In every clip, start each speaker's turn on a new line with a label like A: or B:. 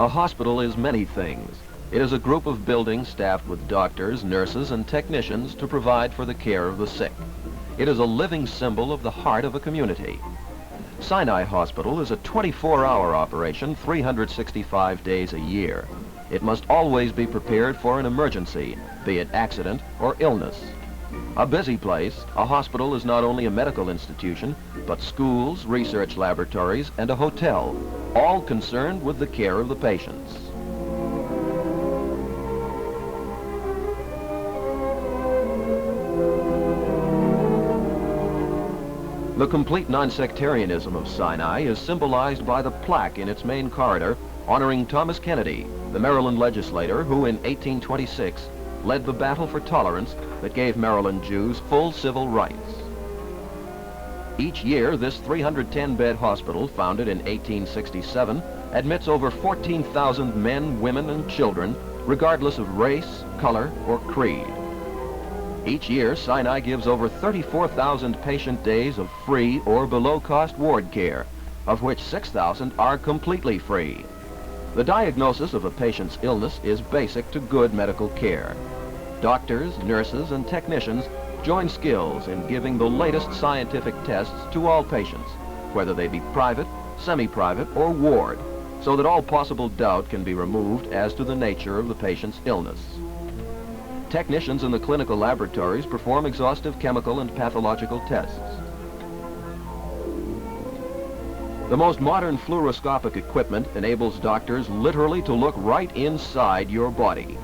A: A hospital is many things. It is a group of buildings staffed with doctors, nurses, and technicians to provide for the care of the sick. It is a living symbol of the heart of a community. Sinai Hospital is a 24-hour operation, 365 days a year. It must always be prepared for an emergency, be it accident or illness. A busy place, a hospital is not only a medical institution, but schools, research laboratories, and a hotel, all concerned with the care of the patients. The complete non-sectarianism of Sinai is symbolized by the plaque in its main corridor honoring Thomas Kennedy, the Maryland legislator who in 1826 led the battle for tolerance that gave Maryland Jews full civil rights. Each year, this 310-bed hospital, founded in 1867, admits over 14,000 men, women, and children, regardless of race, color, or creed. Each year, Sinai gives over 34,000 patient days of free or below-cost ward care, of which 6,000 are completely free. The diagnosis of a patient's illness is basic to good medical care. Doctors, nurses, and technicians join skills in giving the latest scientific tests to all patients, whether they be private, semi-private, or ward, so that all possible doubt can be removed as to the nature of the patient's illness. Technicians in the clinical laboratories perform exhaustive chemical and pathological tests. The most modern fluoroscopic equipment enables doctors literally to look right inside your body.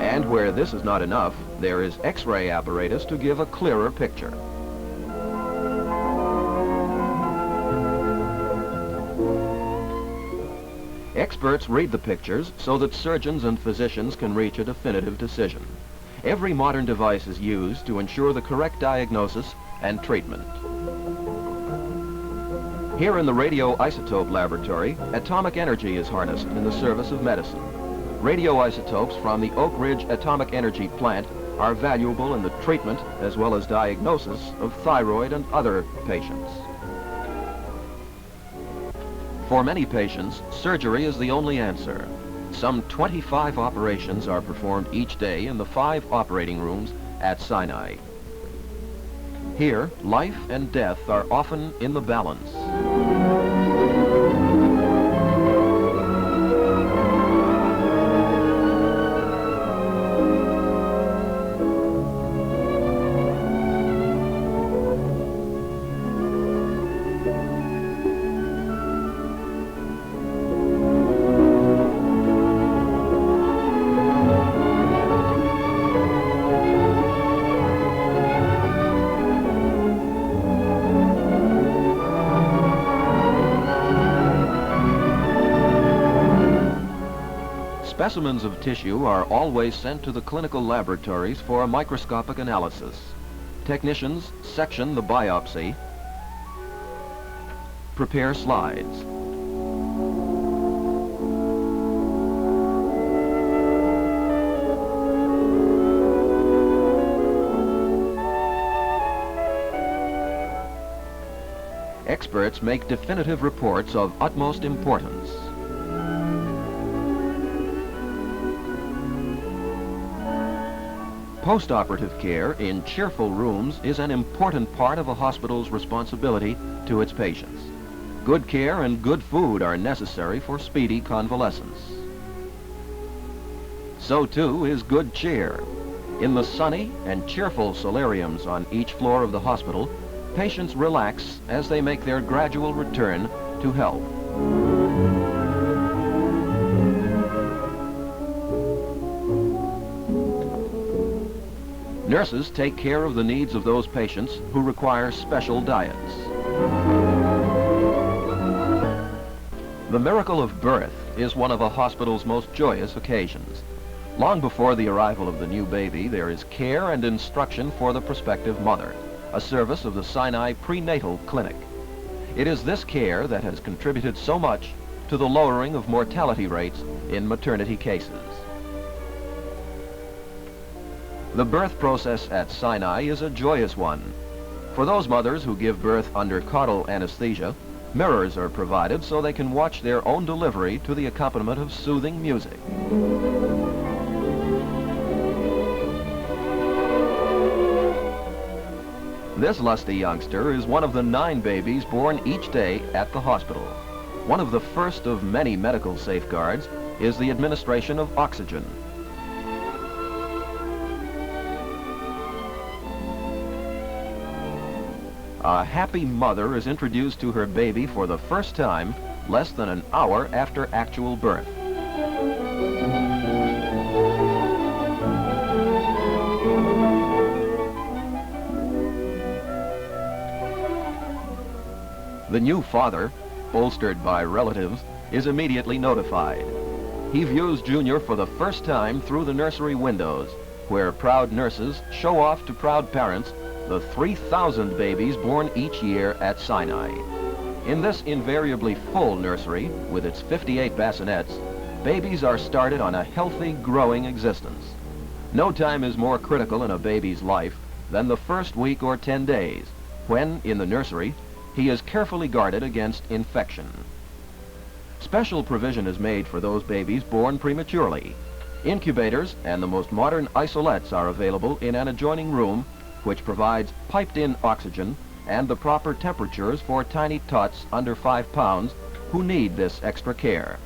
A: And where this is not enough, there is X-ray apparatus to give a clearer picture. Experts read the pictures so that surgeons and physicians can reach a definitive decision. Every modern device is used to ensure the correct diagnosis and treatment. Here in the radioisotope laboratory, atomic energy is harnessed in the service of medicine. Radioisotopes from the Oak Ridge Atomic Energy Plant are valuable in the treatment as well as diagnosis of thyroid and other patients. For many patients, surgery is the only answer. Some 25 operations are performed each day in the 5 operating rooms at Sinai. Here, life and death are often in the balance. Specimens of tissue are always sent to the clinical laboratories for a microscopic analysis. Technicians section the biopsy, prepare slides. Experts make definitive reports of utmost importance. Post-operative care in cheerful rooms is an important part of a hospital's responsibility to its patients. Good care and good food are necessary for speedy convalescence. So too is good cheer. In the sunny and cheerful solariums on each floor of the hospital, patients relax as they make their gradual return to health. Nurses take care of the needs of those patients who require special diets. The miracle of birth is one of a hospital's most joyous occasions. Long before the arrival of the new baby, there is care and instruction for the prospective mother, a service of the Sinai Prenatal Clinic. It is this care that has contributed so much to the lowering of mortality rates in maternity cases. The birth process at Sinai is a joyous one. For those mothers who give birth under caudal anesthesia, Mirrors are provided so they can watch their own delivery to the accompaniment of soothing music. This lusty youngster is one of the 9 babies born each day at the hospital. One of the first of many medical safeguards is the administration of oxygen. A happy mother is introduced to her baby for the first time less than an hour after actual birth. The new father, bolstered by relatives, is immediately notified. He views Junior for the first time through the nursery windows, where proud nurses show off to proud parents the 3,000 babies born each year at Sinai. In this invariably full nursery, with its 58 bassinets, babies are started on a healthy, growing existence. No time is more critical in a baby's life than the first week or 10 days, when, in the nursery, he is carefully guarded against infection. Special provision is made for those babies born prematurely. Incubators and the most modern isolettes are available in an adjoining room, which provides piped-in oxygen and the proper temperatures for tiny tots under 5 pounds who need this extra care.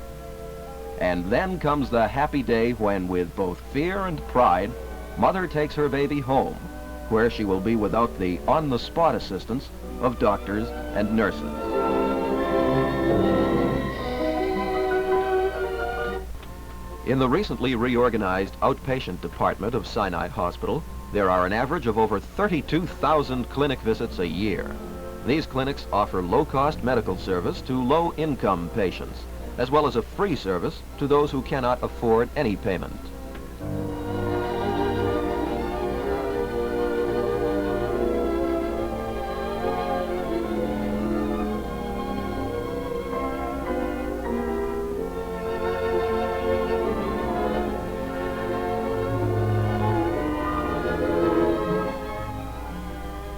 A: And then comes the happy day when, with both fear and pride, mother takes her baby home, where she will be without the on-the-spot assistance of doctors and nurses. In the recently reorganized outpatient department of Sinai Hospital, there are an average of over 32,000 clinic visits a year. These clinics offer low-cost medical service to low-income patients, as well as a free service to those who cannot afford any payment.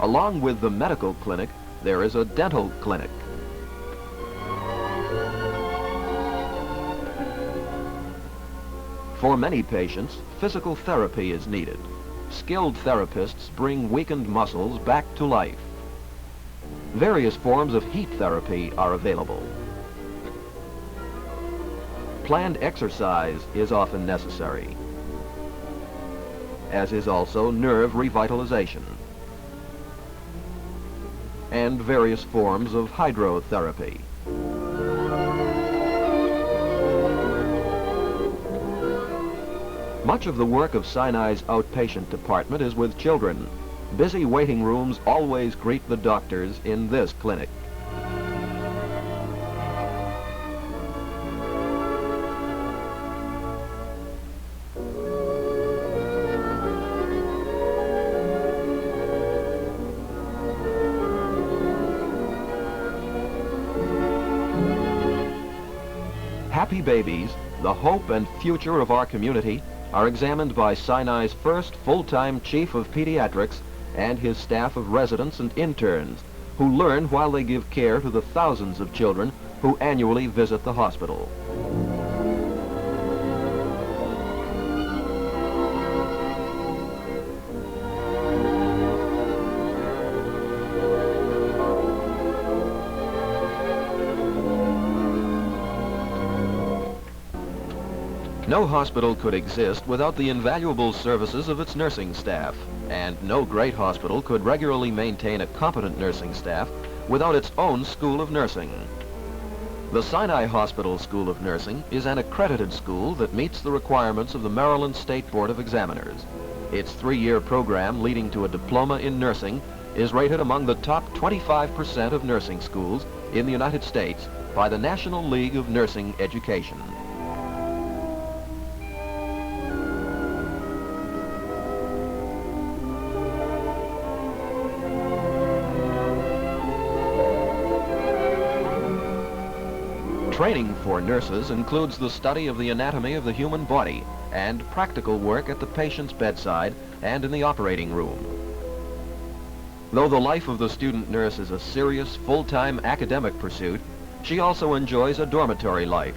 A: Along with the medical clinic, there is a dental clinic. For many patients, physical therapy is needed. Skilled therapists bring weakened muscles back to life. Various forms of heat therapy are available. Planned exercise is often necessary, as is also nerve revitalization, and various forms of hydrotherapy. Much of the work of Sinai's outpatient department is with children. Busy waiting rooms always greet the doctors in this clinic. Happy babies, the hope and future of our community, are examined by Sinai's first full-time chief of pediatrics and his staff of residents and interns, who learn while they give care to the thousands of children who annually visit the hospital. No hospital could exist without the invaluable services of its nursing staff, and no great hospital could regularly maintain a competent nursing staff without its own school of nursing. The Sinai Hospital School of Nursing is an accredited school that meets the requirements of the Maryland State Board of Examiners. Its 3-year program leading to a diploma in nursing is rated among the top 25% of nursing schools in the United States by the National League of Nursing Education. Training for nurses includes the study of the anatomy of the human body and practical work at the patient's bedside and in the operating room. Though the life of the student nurse is a serious, full-time academic pursuit, she also enjoys a dormitory life.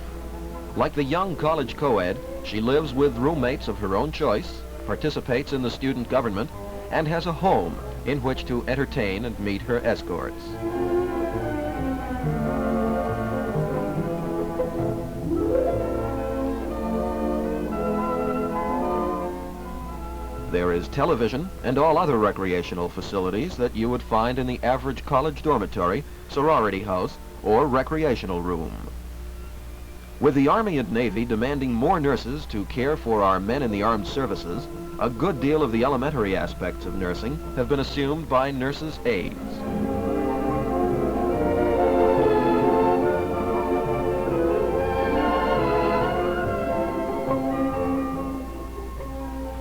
A: Like the young college co-ed, she lives with roommates of her own choice, participates in the student government, and has a home in which to entertain and meet her escorts. There is television and all other recreational facilities that you would find in the average college dormitory, sorority house, or recreational room. With the Army and Navy demanding more nurses to care for our men in the armed services, a good deal of the elementary aspects of nursing have been assumed by nurses' aides.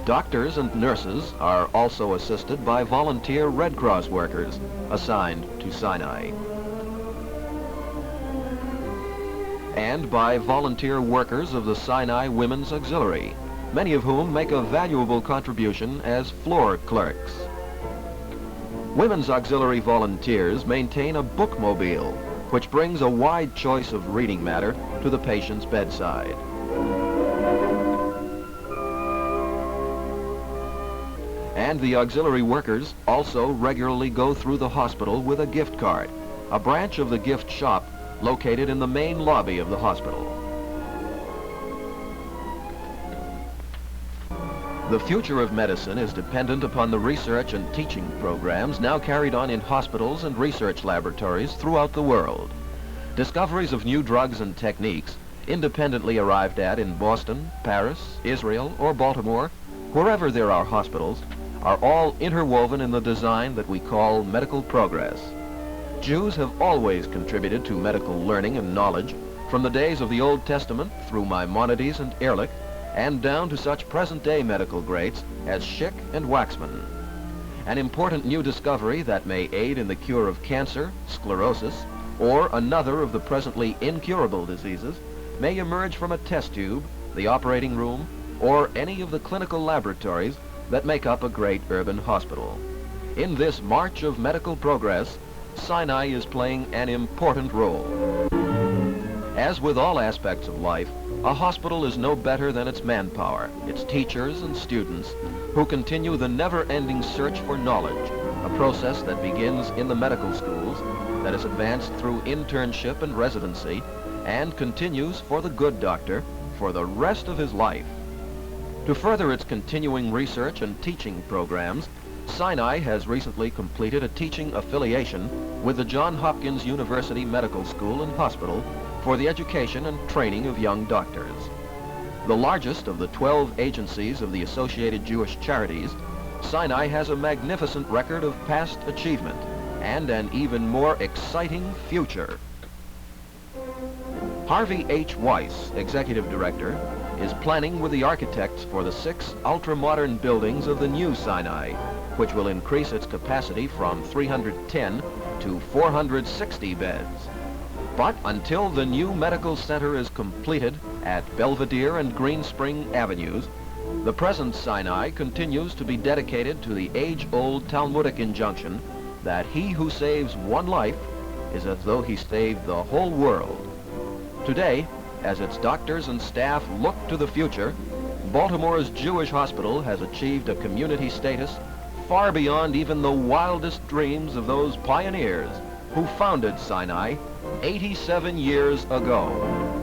A: Doctors and nurses are also assisted by volunteer Red Cross workers assigned to Sinai, and by volunteer workers of the Sinai Women's Auxiliary, many of whom make a valuable contribution as floor clerks. Women's Auxiliary volunteers maintain a bookmobile, which brings a wide choice of reading matter to the patient's bedside. And the auxiliary workers also regularly go through the hospital with a gift card, a branch of the gift shop located in the main lobby of the hospital. The future of medicine is dependent upon the research and teaching programs now carried on in hospitals and research laboratories throughout the world. Discoveries of new drugs and techniques, independently arrived at in Boston, Paris, Israel, or Baltimore, wherever there are hospitals, are all interwoven in the design that we call medical progress. Jews have always contributed to medical learning and knowledge, from the days of the Old Testament through Maimonides and Ehrlich, and down to such present-day medical greats as Schick and Waxman. An important new discovery that may aid in the cure of cancer, sclerosis, or another of the presently incurable diseases may emerge from a test tube, the operating room, or any of the clinical laboratories that make up a great urban hospital. In this march of medical progress, Sinai is playing an important role. As with all aspects of life, a hospital is no better than its manpower, its teachers and students, who continue the never-ending search for knowledge, a process that begins in the medical schools, that is advanced through internship and residency, and continues for the good doctor for the rest of his life. To further its continuing research and teaching programs, Sinai has recently completed a teaching affiliation with the Johns Hopkins University Medical School and Hospital for the education and training of young doctors. The largest of the 12 agencies of the Associated Jewish Charities, Sinai has a magnificent record of past achievement and an even more exciting future. Harvey H. Weiss, Executive Director, is planning with the architects for the 6 ultra-modern buildings of the new Sinai, which will increase its capacity from 310 to 460 beds. But until the new medical center is completed at Belvedere and Green Spring Avenues, the present Sinai continues to be dedicated to the age-old Talmudic injunction that he who saves one life is as though he saved the whole world. Today, as its doctors and staff look to the future, Baltimore's Jewish hospital has achieved a community status far beyond even the wildest dreams of those pioneers who founded Sinai 87 years ago.